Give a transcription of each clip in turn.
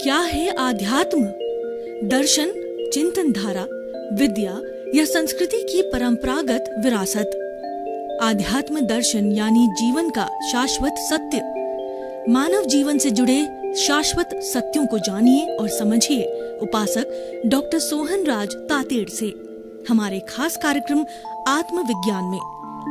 क्या है आध्यात्म? दर्शन, चिंतन धारा, विद्या या संस्कृति की परंपरागत विरासत। आध्यात्म दर्शन यानी जीवन का शाश्वत सत्य। मानव जीवन से जुड़े शाश्वत सत्यों को जानिए और समझिए उपासक डॉक्टर सोहन राज तातेड़ से हमारे खास कार्यक्रम आत्मविज्ञान में।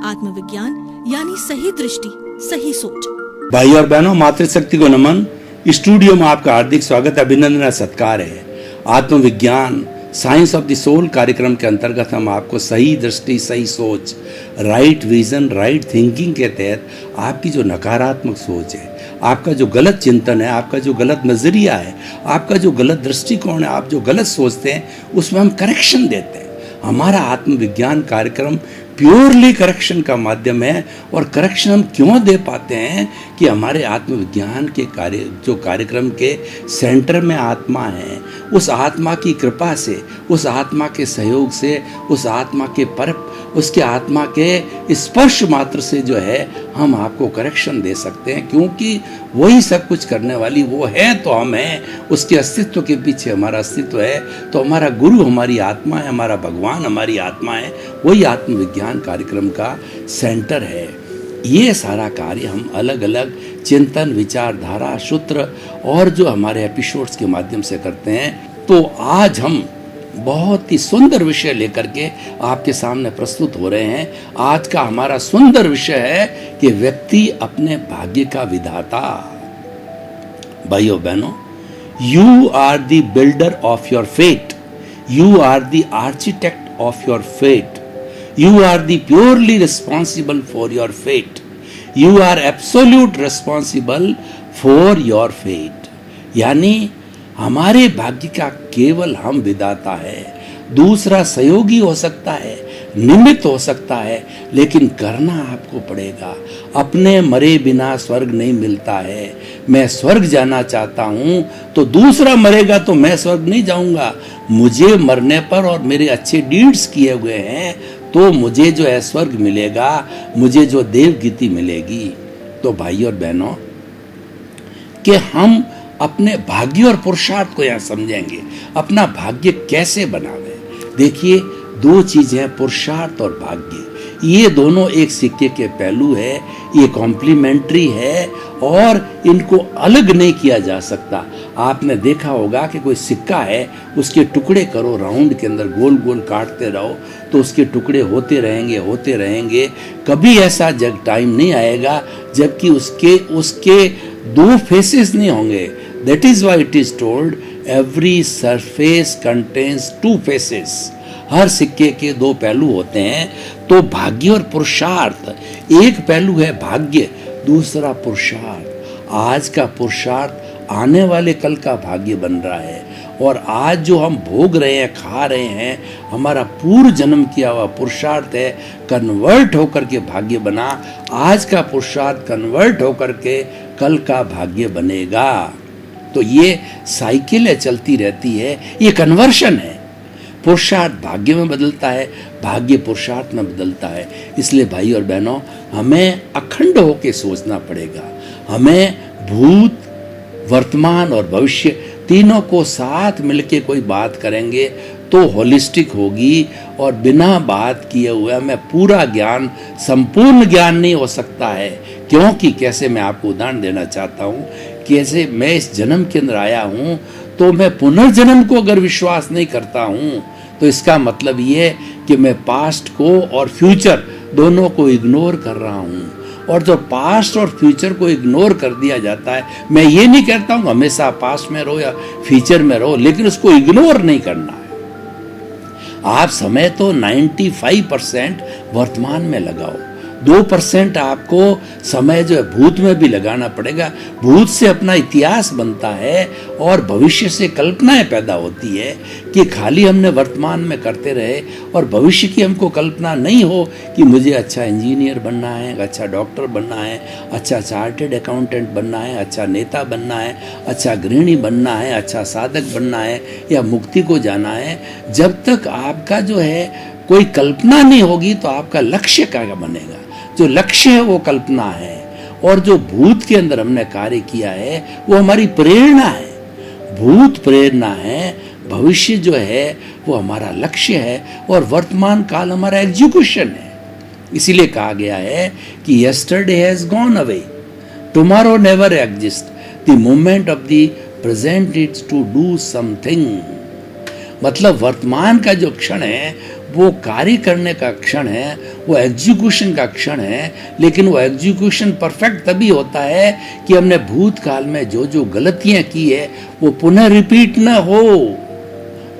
आत्मविज्ञान यानी सही दृष्टि, सही सोच। भाई और बहनों, मातृशक्ति को नमन। स्टूडियो में आपका हार्दिक स्वागत, अभिनंदन, सत्कार है। आत्मविज्ञान साइंस ऑफ द सोल कार्यक्रम के अंतर्गत हम आपको सही दृष्टि, सही सोच, राइट विजन, राइट थिंकिंग के तहत आपकी जो नकारात्मक सोच है, आपका जो गलत चिंतन है, आपका जो गलत नजरिया है, आपका जो गलत दृष्टिकोण है, आप जो गलत सोचते हैं, उसमें हम करेक्शन देते हैं। हमारा आत्मविज्ञान कार्यक्रम प्योरली करेक्शन का माध्यम है। और करेक्शन हम क्यों दे पाते हैं कि हमारे आत्मविज्ञान के जो कार्यक्रम के सेंटर में आत्मा है, उस आत्मा की कृपा से, उस आत्मा के सहयोग से, उस आत्मा के उसके आत्मा के स्पर्श मात्र से जो है हम आपको करेक्शन दे सकते हैं, क्योंकि वही सब कुछ करने वाली वो है तो हम हैं। उसके अस्तित्व के पीछे हमारा अस्तित्व है। तो हमारा गुरु हमारी आत्मा है, हमारा भगवान हमारी आत्मा है। वही आत्मविज्ञान कार्यक्रम का सेंटर है। ये सारा कार्य हम अलग अलग चिंतन, विचारधारा, सूत्र और जो हमारे एपिसोड्स के माध्यम से करते हैं। तो आज हम बहुत ही सुंदर विषय लेकर के आपके सामने प्रस्तुत हो रहे हैं। आज का हमारा सुंदर विषय है कि व्यक्ति अपने भाग्य का विधाता। भाइयों बहनों, you are the builder of your fate, you are the architect of your fate, you are the purely responsible for your fate, you are absolute responsible for your fate। यानी हमारे भाग्य का केवल हम विधाता है। दूसरा सहयोगी हो सकता है, निमित्त हो सकता है, लेकिन करना आपको पड़ेगा। अपने मरे बिना स्वर्ग नहीं मिलता है। मैं स्वर्ग जाना चाहता हूं तो दूसरा मरेगा तो मैं स्वर्ग नहीं जाऊंगा। मुझे मरने पर और मेरे अच्छे डीड्स किए हुए हैं तो मुझे जो है स्वर्ग मिलेगा, मुझे जो देवगति मिलेगी। तो भाई और बहनों, कि हम अपने भाग्य और पुरुषार्थ को यहाँ समझेंगे। अपना भाग्य कैसे बनावे? देखिए, दो चीजें हैं, पुरुषार्थ और भाग्य। ये दोनों एक सिक्के के पहलू है। ये कॉम्प्लीमेंट्री है और इनको अलग नहीं किया जा सकता। आपने देखा होगा कि कोई सिक्का है, उसके टुकड़े करो, राउंड के अंदर गोल गोल काटते रहो तो उसके टुकड़े होते रहेंगे। कभी ऐसा टाइम नहीं आएगा जबकि उसके दो फेसेस नहीं होंगे। That is why it is told every surface contains two faces. हर सिक्के के दो पहलू होते हैं। तो भाग्य और पुरुषार्थ, एक पहलू है भाग्य, दूसरा पुरुषार्थ। आज का पुरुषार्थ आने वाले कल का भाग्य बन रहा है। और आज जो हम भोग रहे हैं, खा रहे हैं, हमारा पूर्व जन्म किया हुआ पुरुषार्थ है, कन्वर्ट होकर के भाग्य बना। आज का पुरुषार्थ कन्वर्ट होकर के कल का भाग्य बनेगा। तो ये साइकिल चलती रहती है, ये कन्वर्शन है। पुरुषार्थ भाग्य में बदलता है, भाग्य पुरुषार्थ में बदलता है। इसलिए भाई और बहनों, हमें अखंड होकर सोचना पड़ेगा। हमें भूत, वर्तमान और भविष्य तीनों को साथ मिलके कोई बात करेंगे तो होलिस्टिक होगी। और बिना बात किए हुए हमें पूरा ज्ञान, संपूर्ण ज्ञान नहीं हो सकता है। क्योंकि कैसे, मैं आपको उदाहरण देना चाहता हूँ। कैसे मैं इस जन्म के अंदर आया हूँ तो मैं पुनर्जन्म को अगर विश्वास नहीं करता हूँ तो इसका मतलब ये है कि मैं पास्ट को और फ्यूचर दोनों को इग्नोर कर रहा हूँ। और जो पास्ट और फ्यूचर को इग्नोर कर दिया जाता है, मैं ये नहीं कहता हूँ हमेशा पास्ट में रहो या फ्यूचर में रहो, लेकिन उसको इग्नोर नहीं करना है। आप समय तो 95% वर्तमान में लगाओ, 2% आपको समय जो है भूत में भी लगाना पड़ेगा। भूत से अपना इतिहास बनता है और भविष्य से कल्पनाएं पैदा होती है कि खाली हमने वर्तमान में करते रहे और भविष्य की हमको कल्पना नहीं हो कि मुझे अच्छा इंजीनियर बनना है, अच्छा डॉक्टर बनना है, अच्छा चार्टेड अकाउंटेंट बनना है, अच्छा नेता बनना है, अच्छा गृहिणी बनना है, अच्छा साधक बनना है या मुक्ति को जाना है। जब तक आपका जो है कोई कल्पना नहीं होगी तो आपका लक्ष्य क्या बनेगा? जो लक्ष्य है वो कल्पना है। और जो भूत के अंदर हमने कार्य किया है वो हमारी प्रेरणा है। भूत प्रेरणा है, भविष्य जो है वो हमारा लक्ष्य है, और वर्तमान काल हमारा एग्जीक्यूशन है। इसीलिए कहा गया है कि yesterday has gone away, tomorrow never exist, the moment of the present is to do something. मतलब वर्तमान का जो क्षण है वो कार्य करने का क्षण है, वो एग्जीक्यूशन का क्षण है, लेकिन वो एग्जीक्यूशन परफेक्ट तभी होता है कि हमने भूतकाल में जो जो गलतियां की है वो पुनः रिपीट न हो,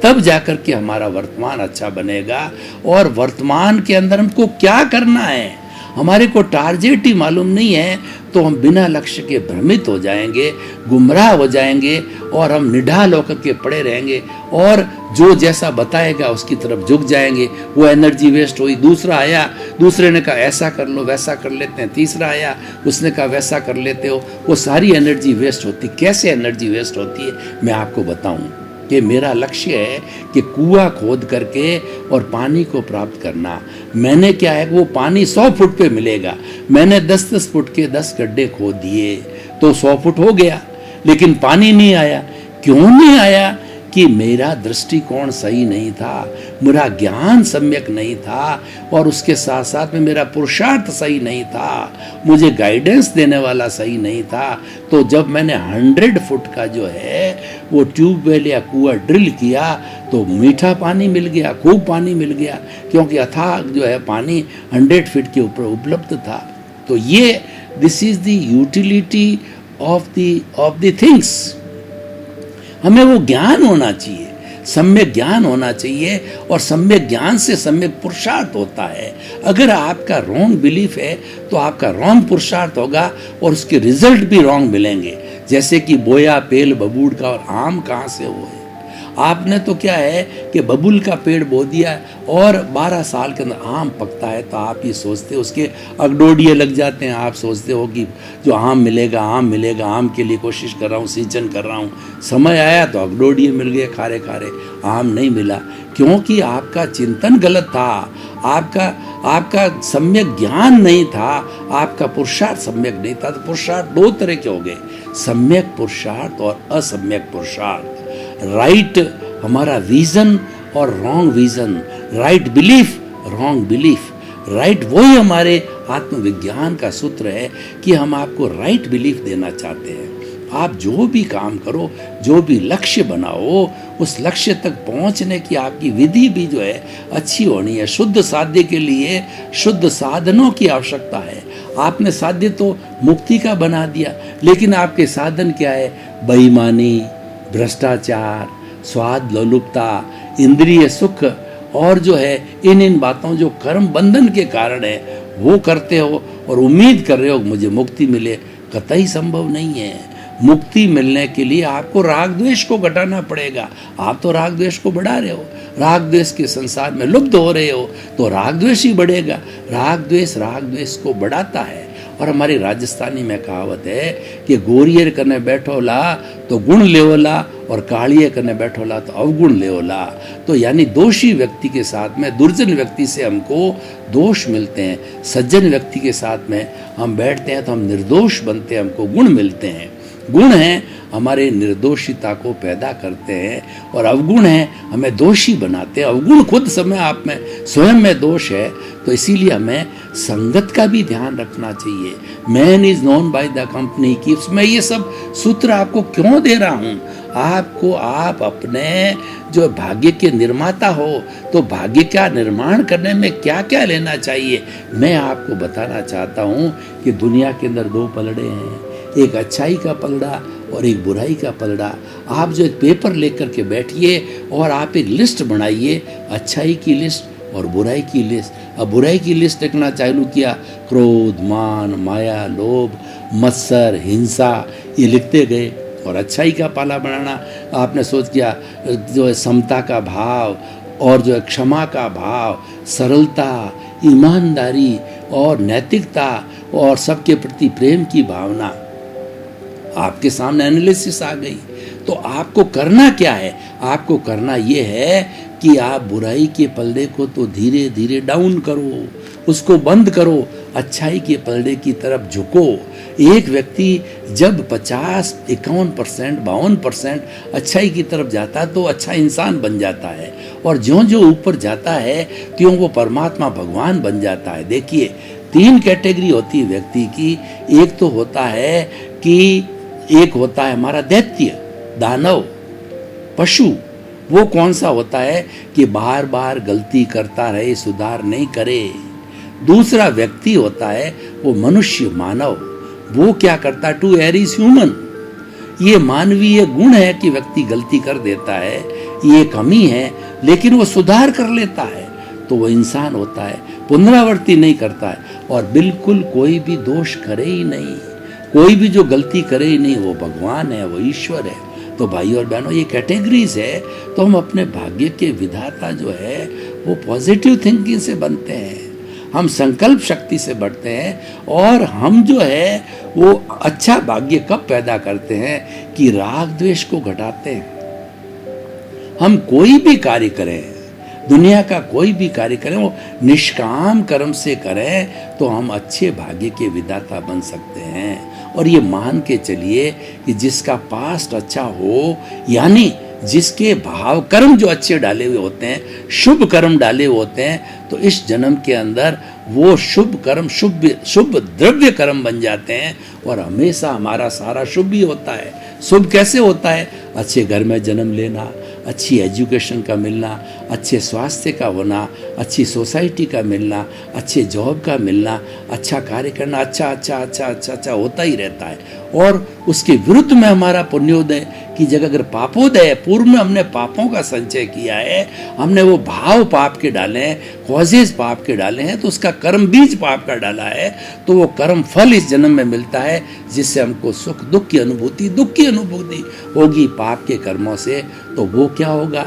तब जाकर के हमारा वर्तमान अच्छा बनेगा। और वर्तमान के अंदर हमको क्या करना है, हमारे को टारगेट ही मालूम नहीं है तो हम बिना लक्ष्य के भ्रमित हो जाएंगे, गुमराह हो जाएंगे, और हम निढाल होकर के पड़े रहेंगे, और जो जैसा बताएगा उसकी तरफ झुक जाएंगे। वो एनर्जी वेस्ट हुई, दूसरा आया, दूसरे ने कहा ऐसा कर लो, वैसा कर लेते हैं, तीसरा आया, उसने कहा वैसा कर लेते हो, वो सारी एनर्जी वेस्ट होती। कैसे एनर्जी वेस्ट होती है मैं आपको बताऊं कि मेरा लक्ष्य है कि कुआं खोद करके और पानी को प्राप्त करना। मैंने क्या है, वो पानी 100 फुट पे मिलेगा, मैंने 10-10 फुट के 10 गड्ढे खोद दिए तो 100 फुट हो गया, लेकिन पानी नहीं आया। क्यों नहीं आया? कि मेरा दृष्टिकोण सही नहीं था, मेरा ज्ञान सम्यक नहीं था, और उसके साथ साथ में मेरा पुरुषार्थ सही नहीं था, मुझे गाइडेंस देने वाला सही नहीं था। तो जब मैंने 100 फुट का जो है वो ट्यूबवेल या कुआं ड्रिल किया तो मीठा पानी मिल गया, खूब पानी मिल गया, क्योंकि अथाह जो है पानी 100 फीट के ऊपर उपलब्ध था। तो ये this is the utility of the things. हमें वो ज्ञान होना चाहिए, सम्यक ज्ञान होना चाहिए, और सम्यक ज्ञान से सम्यक पुरुषार्थ होता है। अगर आपका रॉन्ग बिलीफ है तो आपका रॉन्ग पुरुषार्थ होगा और उसके रिजल्ट भी रॉन्ग मिलेंगे। जैसे कि बोया पेल बबूल का और आम कहाँ से हुए। आपने तो क्या है कि बबूल का पेड़ बो दिया और 12 साल के अंदर आम पकता है, तो आप ये सोचते हो उसके अगडोडिये लग जाते हैं, आप सोचते हो कि जो आम मिलेगा, आम मिलेगा, आम के लिए कोशिश कर रहा हूँ, सिंचन कर रहा हूँ, समय आया तो अगडोडिये मिल गए खारे खारे, आम नहीं मिला, क्योंकि आपका चिंतन गलत था, आपका सम्यक ज्ञान नहीं था, आपका पुरुषार्थ सम्यक नहीं था। तो पुरुषार्थ 2 तरह के हो गए, सम्यक पुरुषार्थ और असम्यक पुरुषार्थ। राइट हमारा विजन और wrong vision, right belief, wrong belief. Right वही हमारे आत्मविज्ञान का सूत्र है कि हम आपको राइट बिलीफ देना चाहते हैं। आप जो भी काम करो, जो भी लक्ष्य बनाओ, उस लक्ष्य तक पहुंचने की आपकी विधि भी जो है अच्छी होनी है। शुद्ध साध्य के लिए शुद्ध साधनों की आवश्यकता है। आपने साध्य तो मुक्ति का बना दिया, लेकिन आपके साधन क्या है? बेईमानी, भ्रष्टाचार, स्वाद लोलुपता, इंद्रिय सुख, और जो है इन बातों जो कर्म बंधन के कारण है वो करते हो और उम्मीद कर रहे हो मुझे मुक्ति मिले। कतई संभव नहीं है। मुक्ति मिलने के लिए आपको राग द्वेष को घटाना पड़ेगा। आप तो राग द्वेष को बढ़ा रहे हो, राग द्वेष के संसार में लुप्त हो रहे हो, तो राग द्वेष ही बढ़ेगा। राग द्वेष को बढ़ाता है। और हमारी राजस्थानी में कहावत है कि गोरियर करने बैठोला तो गुण लेवला और कालिये करने बैठोला तो अवगुण लेवला। तो यानी दोषी व्यक्ति के साथ में, दुर्जन व्यक्ति से हमको दोष मिलते हैं, सज्जन व्यक्ति के साथ में हम बैठते हैं तो हम निर्दोष बनते हैं, हमको गुण मिलते हैं। गुण हैं हमारे निर्दोषिता को पैदा करते हैं, और अवगुण हैं हमें दोषी बनाते हैं। अवगुण खुद समय आप में स्वयं में दोष है, तो इसीलिए हमें संगत का भी ध्यान रखना चाहिए। Man is known by the company keeps. मैं ये सब सूत्र आपको क्यों दे रहा हूँ? आपको, आप अपने जो भाग्य के निर्माता हो, तो भाग्य का निर्माण करने में क्या क्या लेना चाहिए मैं आपको बताना चाहता हूँ कि दुनिया के अंदर 2 पलड़े हैं, एक अच्छाई का पलड़ा और एक बुराई का पलड़ा। आप जो एक पेपर लेकर के बैठिए और आप एक लिस्ट बनाइए, अच्छाई की लिस्ट और बुराई की लिस्ट। अब बुराई की लिस्ट लिखना चालू किया, क्रोध, मान, माया, लोभ, मत्सर, हिंसा, ये लिखते गए। और अच्छाई का पाला बनाना आपने सोच किया, जो है समता का भाव, और जो है क्षमा का भाव, सरलता, ईमानदारी और नैतिकता, और सबके प्रति प्रेम की भावना। आपके सामने एनालिसिस आ गई। तो आपको करना क्या है? आपको करना ये है कि आप बुराई के पल्ले को तो धीरे धीरे डाउन करो, उसको बंद करो, अच्छाई के पलड़े की तरफ झुको। एक व्यक्ति जब 50, 51%, 52% अच्छाई की तरफ जाता तो अच्छा इंसान बन जाता है, और ज्यों ज्यों ऊपर जाता है त्यों वो परमात्मा भगवान बन जाता है। देखिए 3 कैटेगरी होती है व्यक्ति की। एक तो होता है कि एक होता है हमारा दैत्य, दानव, पशु। वो कौन सा होता है कि बार बार गलती करता रहे, सुधार नहीं करे। दूसरा व्यक्ति होता है वो मनुष्य, मानव। वो क्या करता है, टू एयर इज ह्यूमन। ये मानवीय गुण है कि व्यक्ति गलती कर देता है, ये कमी है, लेकिन वो सुधार कर लेता है तो वो इंसान होता है, पुनरावृत्ति नहीं करता है, और बिल्कुल कोई भी दोष करे ही नहीं, कोई भी जो गलती करे ही नहीं, वो भगवान है, वो ईश्वर है। तो भाई और बहनों, ये कैटेगरीज है। तो हम अपने भाग्य के विधाता जो है वो पॉजिटिव थिंकिंग से बनते हैं, हम संकल्प शक्ति से बढ़ते हैं, और हम जो है वो अच्छा भाग्य कब पैदा करते हैं कि राग द्वेष को घटाते हैं। हम कोई भी कार्य करें, दुनिया का कोई भी कार्य करें, वो निष्काम कर्म से करें तो हम अच्छे भाग्य के विधाता बन सकते हैं। और ये मान के चलिए कि जिसका पास्ट अच्छा हो, यानी जिसके भाव कर्म जो अच्छे डाले हुए होते हैं, शुभ कर्म डाले हुए होते हैं, तो इस जन्म के अंदर वो शुभ कर्म शुभ द्रव्य कर्म बन जाते हैं, और हमेशा हमारा सारा शुभ ही होता है। शुभ कैसे होता है, अच्छे घर में जन्म लेना, अच्छी एजुकेशन का मिलना, अच्छे स्वास्थ्य का होना, अच्छी सोसाइटी का मिलना, अच्छे जॉब का मिलना, अच्छा कार्य करना, अच्छा होता ही रहता है। और उसके विरुद्ध में हमारा पुण्योदय की जगह अगर पापोदय है, पूर्व में हमने पापों का संचय किया है, हमने वो भाव पाप के डाले हैं, कॉजेज पाप के डाले हैं, तो उसका कर्म बीज पाप का डाला है, तो वो कर्म फल इस जन्म में मिलता है, जिससे हमको सुख दुख की अनुभूति होगी पाप के कर्मों से। तो वो क्या होगा,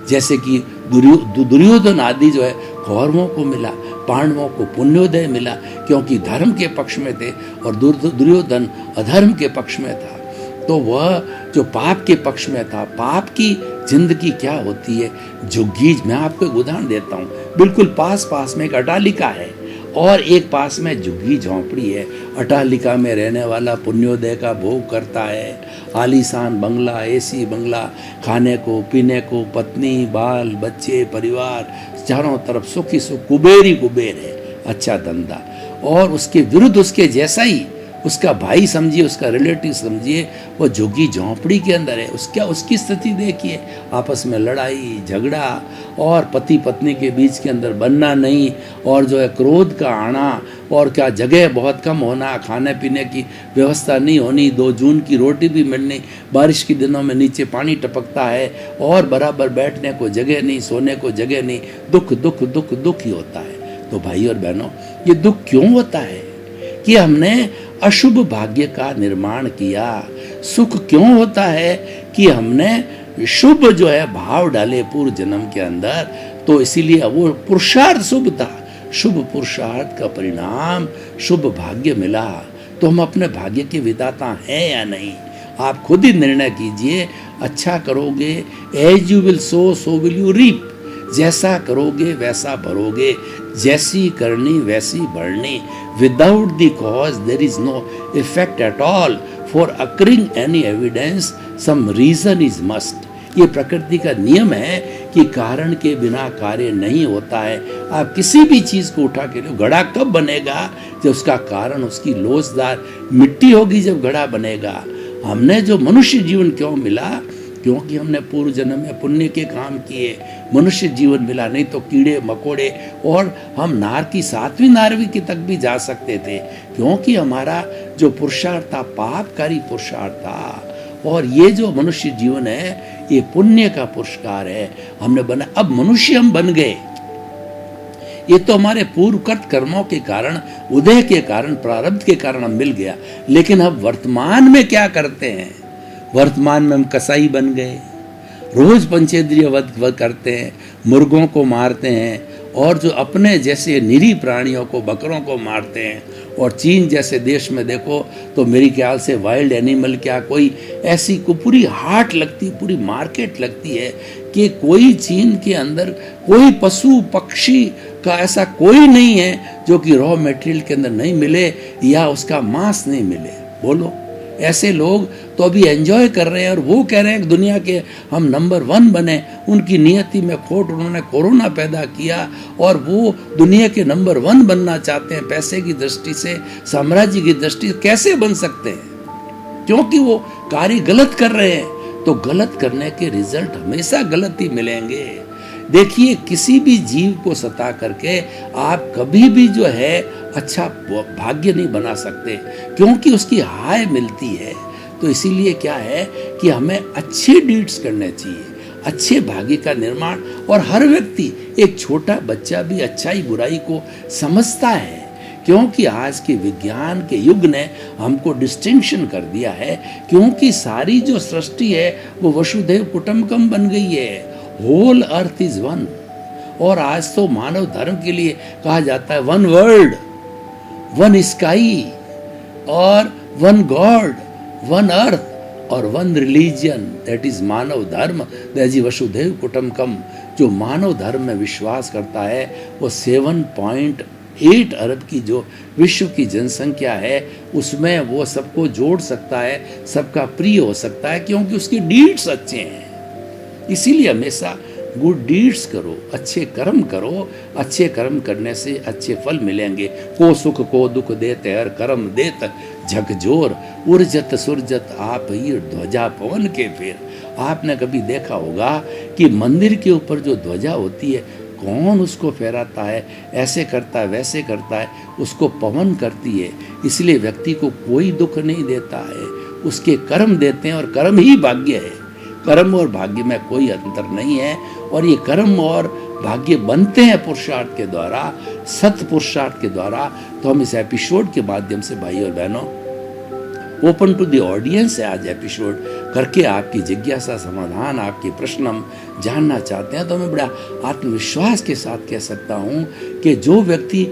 जैसे कि दुर्योधन आदि जो है कौरवों को मिला, पांडवों को पुण्योदय मिला, क्योंकि धर्म के पक्ष में थे, और दुर्योधन अधर्म के पक्ष में था। तो वह जो पाप के पक्ष में था, पाप की जिंदगी क्या होती है, झुग्गी। मैं आपको एक उदाहरण देता हूँ, बिल्कुल पास में एक अटालिका है और एक पास में झुग्गी झोंपड़ी है। अटालिका में रहने वाला पुण्योदय का भोग करता है, आलीशान बंगला, एसी बंगला, खाने को पीने को, पत्नी बाल बच्चे परिवार, चारों तरफ सुख ही सुख, कुबेर ही कुबेर है, अच्छा धंधा। और उसके विरुद्ध उसके जैसा ही उसका भाई समझिए, उसका रिलेटिव समझिए, वो झुग्गी झोंपड़ी के अंदर है। उसकी स्थिति देखिए, आपस में लड़ाई झगड़ा, और पति पत्नी के बीच के अंदर बनना नहीं, और जो है क्रोध का आना, और क्या जगह बहुत कम होना, खाने पीने की व्यवस्था नहीं होनी, 2 जून की रोटी भी मिलनी, बारिश के दिनों में नीचे पानी टपकता है, और बराबर बैठने को जगह नहीं, सोने को जगह नहीं, दुख दुख दुख दुख ही होता है। तो भाई और बहनों, ये दुख क्यों होता है कि हमने अशुभ भाग्य का निर्माण किया। सुख क्यों होता है कि हमने शुभ जो है भाव डाले पूर्व जन्म के अंदर। तो इसीलिए वो पुरुषार्थ शुभ था, शुभ पुरुषार्थ का परिणाम शुभ भाग्य मिला। तो हम अपने भाग्य के विधाता हैं या नहीं, आप खुद ही निर्णय कीजिए। अच्छा करोगे, as you will sow so will you reap. जैसा करोगे वैसा भरोगे, जैसी करनी वैसी भरनी। Without the cause there is no effect at all, for occurring any evidence some reason is must. ये प्रकृति का नियम है कि कारण के बिना कार्य नहीं होता है। आप किसी भी चीज को उठा के लो, घड़ा कब बनेगा, जब उसका कारण उसकी लोचदार मिट्टी होगी, जब घड़ा बनेगा। हमने जो मनुष्य जीवन क्यों मिला, क्योंकि हमने पूर्व जन्म में पुण्य के काम किए, मनुष्य जीवन मिला। नहीं तो कीड़े मकोड़े, और हम नार की 7वीं नारवी की तक भी जा सकते थे, क्योंकि हमारा जो पुरुषार्थ था पापकारी पुरुषार्थ था। और ये जो मनुष्य जीवन है ये पुण्य का पुरस्कार है, हमने बना। अब मनुष्य हम बन गए, ये तो हमारे पूर्वकृत कर्मों के कारण, उदय के कारण, प्रारब्ध के कारण हम मिल गया। लेकिन अब वर्तमान में क्या करते हैं, वर्तमान में हम कसाई बन गए, रोज पंचेंद्रिय वध करते हैं, मुर्गों को मारते हैं, और जो अपने जैसे निरीह प्राणियों को, बकरों को मारते हैं, और चीन जैसे देश में देखो तो मेरे ख्याल से वाइल्ड एनिमल क्या कोई ऐसी को पूरी हाट लगती, पूरी मार्केट लगती है कि कोई चीन के अंदर कोई पशु पक्षी का ऐसा कोई नहीं है जो कि रॉ मटेरियल के अंदर नहीं मिले या उसका मांस नहीं मिले। बोलो, ऐसे लोग तो अभी एंजॉय कर रहे हैं और वो कह रहे हैं कि दुनिया के हम नंबर 1 बने। उनकी नियति में खोट, उन्होंने कोरोना पैदा किया और वो दुनिया के नंबर 1 बनना चाहते हैं। पैसे की दृष्टि से, साम्राज्य की दृष्टि से कैसे बन सकते हैं? क्योंकि वो कार्य गलत कर रहे हैं। तो गलत करने के रिजल्ट हमेशा गलत ही मिलेंगे। देखिए, किसी भी जीव को सता करके आप कभी भी जो है अच्छा भाग्य नहीं बना सकते, क्योंकि उसकी हाय मिलती है। तो इसीलिए क्या है कि हमें अच्छे डीड्स करने चाहिए, अच्छे भाग्य का निर्माण। और हर व्यक्ति, एक छोटा बच्चा भी अच्छाई बुराई को समझता है, क्योंकि आज के विज्ञान के युग ने हमको डिस्टिंक्शन कर दिया है। क्योंकि सारी जो सृष्टि है वो वसुधैव कुटुंबकम बन गई है। Whole earth is one. और आज तो मानव धर्म के लिए कहा जाता है 1 वर्ल्ड, 1 स्काई और 1 गॉड, 1 अर्थ और 1 रिलीजन, दैट इज मानव धर्म। दैट इज वसुधैव कुटुंबकम। जो मानव धर्म में विश्वास करता है वो 7.8 अरब की जो विश्व की जनसंख्या है उसमें वो सबको जोड़ सकता है, सबका प्रिय हो सकता है, क्योंकि उसके डीड्स अच्छे हैं। इसीलिए हमेशा गुड डीड्स करो, अच्छे कर्म करो। अच्छे कर्म करने से अच्छे फल मिलेंगे। को सुख को दुख देते हर कर्म देत झकझोर, उर्जत सुरजत आप ही ध्वजा पवन के फिर। आपने कभी देखा होगा कि मंदिर के ऊपर जो ध्वजा होती है, कौन उसको फहराता है, ऐसे करता है, वैसे करता है, उसको पवन करती है। इसलिए व्यक्ति को कोई दुख नहीं देता है, उसके कर्म देते हैं। और कर्म ही भाग्य है। कर्म और भाग्य में कोई अंतर नहीं है। और ये कर्म और भाग्य बनते हैं पुरुषार्थ के द्वारा, सत पुरुषार्थ के द्वारा। तो हम इस एपिसोड के माध्यम से भाई और बहनों, ओपन टू द ऑडियंस है आज एपिसोड करके, आपकी जिज्ञासा समाधान, आपके प्रश्न हम जानना चाहते हैं। तो मैं बड़ा आत्मविश्वास के साथ कह सकता हूँ कि जो व्यक्ति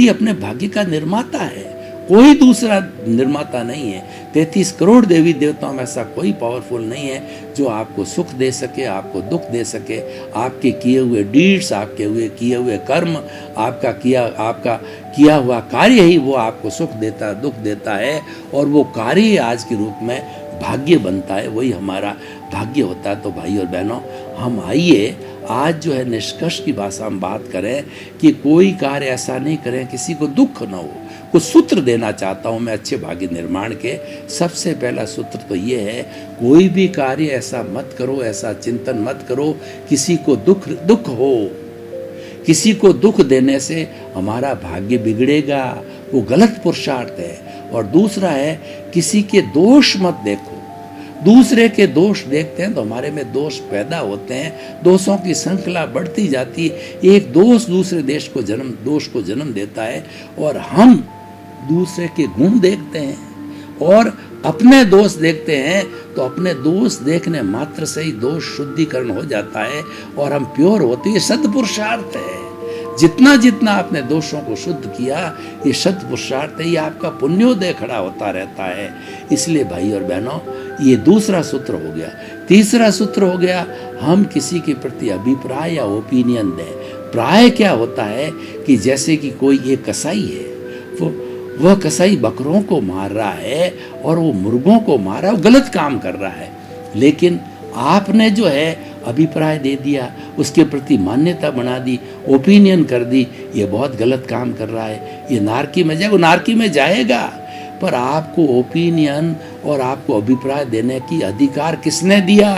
अपने भाग्य का निर्माता है, कोई दूसरा निर्माता नहीं है। 33 करोड़ देवी देवताओं में ऐसा कोई पावरफुल नहीं है जो आपको सुख दे सके, आपको दुख दे सके। आपके किए हुए डीड्स, आपके किए हुए कर्म, आपका किया हुआ कार्य ही वो आपको सुख देता, दुख देता है। और वो कार्य आज के रूप में भाग्य बनता है, वही हमारा भाग्य होता है। तो भाई और बहनों, हम आइए आज जो है निष्कर्ष की भाषा में बात करें कि कोई कार्य ऐसा नहीं करें किसी को दुख न हो। कुछ सूत्र देना चाहता हूं मैं अच्छे भाग्य निर्माण के। सबसे पहला सूत्र तो ये है, कोई भी कार्य ऐसा मत करो, ऐसा चिंतन मत करो किसी को दुख हो। किसी को दुख देने से हमारा भाग्य बिगड़ेगा, वो गलत पुरुषार्थ है। और दूसरा है, किसी के दोष मत देखो। दूसरे के दोष देखते हैं तो हमारे में दोष पैदा होते हैं, दोषों की श्रृंखला बढ़ती जाती है। एक दोष दूसरे दोष को जन्म देता है। और हम दूसरे के गुण देखते हैं और अपने दोष देखते हैं, तो अपने दोष देखने मात्र से ही दोष शुद्धिकरण हो जाता है और हम प्योर होते हैं। ये सद्पुरुषार्थ है। जितना जितना आपने दोषों को शुद्ध किया, ये सद्पुरुषार्थ है, ये आपका पुण्योदय खड़ा होता रहता है। इसलिए भाई और बहनों, ये दूसरा सूत्र हो गया। तीसरा सूत्र हो गया, हम किसी के प्रति अभिप्राय या ओपिनियन दें। प्राय क्या होता है कि जैसे कि कोई एक कसाई है, वह कसाई बकरों को मार रहा है और वो मुर्गों को मार रहा है, वो गलत काम कर रहा है। लेकिन आपने जो है अभिप्राय दे दिया, उसके प्रति मान्यता बना दी, ओपिनियन कर दी, ये बहुत गलत काम कर रहा है, ये नारकी में जाएगा। वो नारकी में जाएगा, पर आपको ओपिनियन और आपको अभिप्राय देने की अधिकार किसने दिया?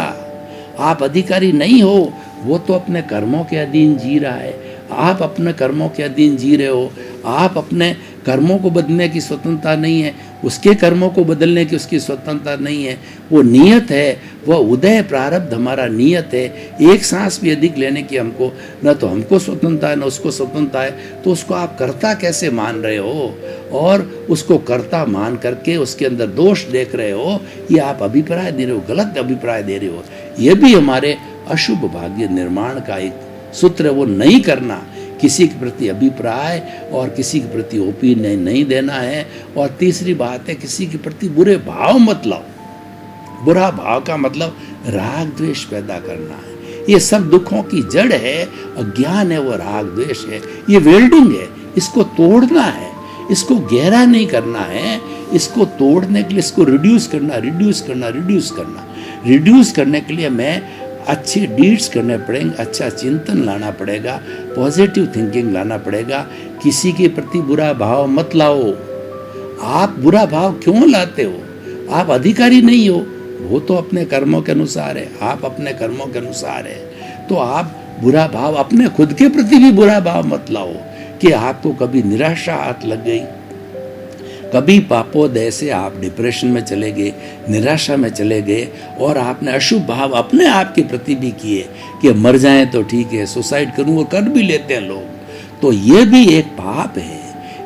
आप अधिकारी नहीं हो, वो तो अपने कर्मों के अधीन जी रहा है। आप अपने कर्मों के अधीन जी रहे हो। आप अपने कर्मों को बदलने की स्वतंत्रता नहीं है, उसके कर्मों को बदलने की उसकी स्वतंत्रता नहीं है। वो नियत है, वह उदय प्रारब्ध हमारा नियत है। एक सांस भी अधिक लेने की हमको, न तो हमको स्वतंत्रता है न उसको स्वतंत्रता है। तो उसको आप कर्ता कैसे मान रहे हो और उसको कर्ता मान करके उसके अंदर दोष देख रहे हो? ये आप अभिप्राय दे रहे हो, गलत अभिप्राय दे रहे हो। ये भी हमारे अशुभ भाग्य निर्माण का एक सूत्र है, वो नहीं करना। किसी के प्रति अभिप्राय और किसी के प्रति ओपिनियन नहीं देना है। और तीसरी बात है, किसी के प्रति बुरे भाव मत लाओ। बुरा भाव का मतलब राग द्वेष पैदा करना है। ये सब दुखों की जड़ है, अज्ञान है, वो राग द्वेष है। ये वेल्डिंग है, इसको तोड़ना है, इसको गहरा नहीं करना है। इसको तोड़ने के लिए इसको रिड्यूस करना, रिड्यूस करना, रिड्यूस करना। रिड्यूस करने के लिए मैं अच्छे डीड्स करने पड़ेंगे, अच्छा चिंतन लाना पड़ेगा, पॉजिटिव थिंकिंग लाना पड़ेगा। किसी के प्रति बुरा भाव मत लाओ। आप बुरा भाव क्यों लाते हो? आप अधिकारी नहीं हो, वो तो अपने कर्मों के अनुसार है, आप अपने कर्मों के अनुसार है। तो आप बुरा भाव अपने खुद के प्रति भी बुरा भाव मत लाओ कि आपको कभी निराशा हाथ लग गई, कभी पापोदय से आप डिप्रेशन में चले गए, निराशा में चले गए और आपने अशुभ भाव अपने आप के प्रति भी किए कि मर जाएं तो ठीक है, सुसाइड करूं, वो कर भी लेते हैं लोग। तो ये भी एक पाप है,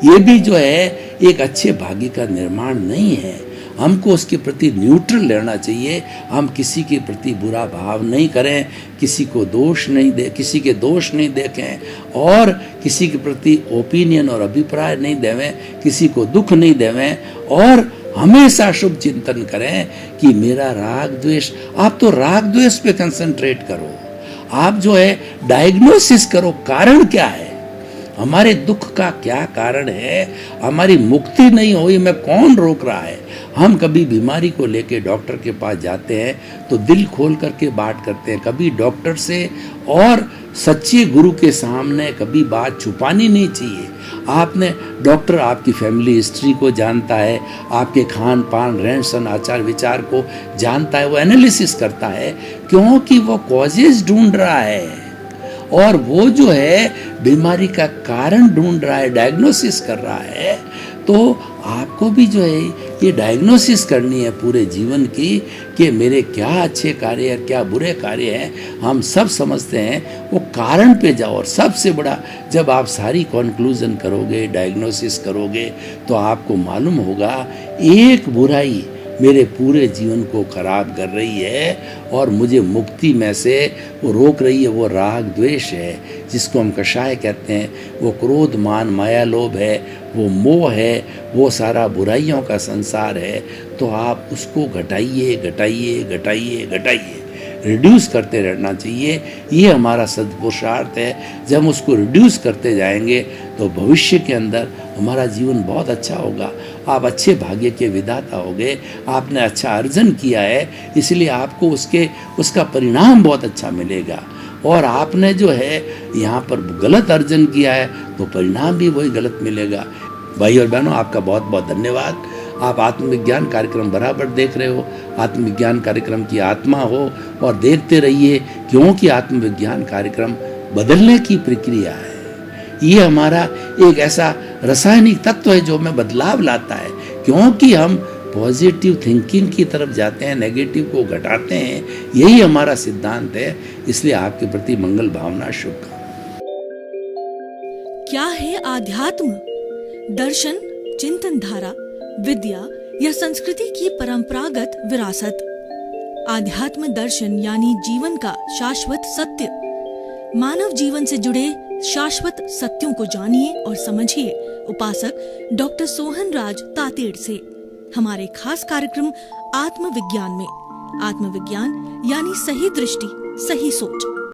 ये भी जो है एक अच्छे भाग्य का निर्माण नहीं है। हमको उसके प्रति न्यूट्रल रहना चाहिए। हम किसी के प्रति बुरा भाव नहीं करें, किसी को दोष नहीं दे, किसी के दोष नहीं देखें और किसी के प्रति ओपिनियन और अभिप्राय नहीं देवें, किसी को दुख नहीं देवें और हमेशा शुभ चिंतन करें कि मेरा राग द्वेष। आप तो राग द्वेष पे कंसंट्रेट करो। आप जो है डायग्नोसिस करो, कारण क्या है, हमारे दुख का क्या कारण है, हमारी मुक्ति नहीं हुई, मैं कौन रोक रहा है। हम कभी बीमारी को लेके डॉक्टर के पास जाते हैं तो दिल खोल करके बात करते हैं, कभी डॉक्टर से और सच्चे गुरु के सामने कभी बात छुपानी नहीं चाहिए। आपने डॉक्टर आपकी फैमिली हिस्ट्री को जानता है, आपके खान पान रहन सहन आचार विचार को जानता है, वो एनालिसिस करता है क्योंकि वो कॉजेज ढूंढ रहा है और वो जो है बीमारी का कारण ढूंढ रहा है, डायग्नोसिस कर रहा है। तो आपको भी जो है ये डायग्नोसिस करनी है पूरे जीवन की कि मेरे क्या अच्छे कार्य है, क्या बुरे कार्य हैं। हम सब समझते हैं, वो कारण पे जाओ। और सबसे बड़ा, जब आप सारी कंक्लूजन करोगे, डायग्नोसिस करोगे, तो आपको मालूम होगा एक बुराई मेरे पूरे जीवन को खराब कर रही है और मुझे मुक्ति में से वो रोक रही है, वो राग द्वेष है, जिसको हम कषाय कहते हैं। वो क्रोध मान माया लोभ है, वो मोह है, वो सारा बुराइयों का संसार है। तो आप उसको घटाइए, घटाइए, घटाइए, घटाइए, रिड्यूस करते रहना चाहिए। ये हमारा सदपुरुषार्थ है। जब हम उसको रिड्यूस करते जाएंगे तो भविष्य के अंदर हमारा जीवन बहुत अच्छा होगा। आप अच्छे भाग्य के विधाता होगे, आपने अच्छा अर्जन किया है, इसलिए आपको उसका परिणाम बहुत अच्छा मिलेगा। और आपने जो है यहाँ पर गलत अर्जन किया है तो परिणाम भी वही गलत मिलेगा। भाई और बहनों, आपका बहुत बहुत धन्यवाद। आप आत्मविज्ञान कार्यक्रम बराबर देख रहे हो। आत्मविज्ञान कार्यक्रम की आत्मा हो और देखते रहिए, क्योंकि आत्मविज्ञान कार्यक्रम बदलने की प्रक्रिया है। ये हमारा एक ऐसा रासायनिक तत्व है जो हमें बदलाव लाता है, क्योंकि हम पॉजिटिव थिंकिंग की तरफ जाते हैं, नेगेटिव को घटाते हैं। यही हमारा सिद्धांत है। इसलिए आपके प्रति मंगल भावना, शुभकामनाएं। क्या है आध्यात्म? दर्शन, चिंतन धारा, विद्या या संस्कृति की परंपरागत विरासत। आध्यात्म दर्शन यानी जीवन का शाश्वत सत्य। मानव जीवन से जुड़े शाश्वत सत्यों को जानिए और समझिए उपासक डॉक्टर सोहन राज तातेड़ से हमारे खास कार्यक्रम आत्मविज्ञान में। आत्मविज्ञान यानी सही दृष्टि, सही सोच।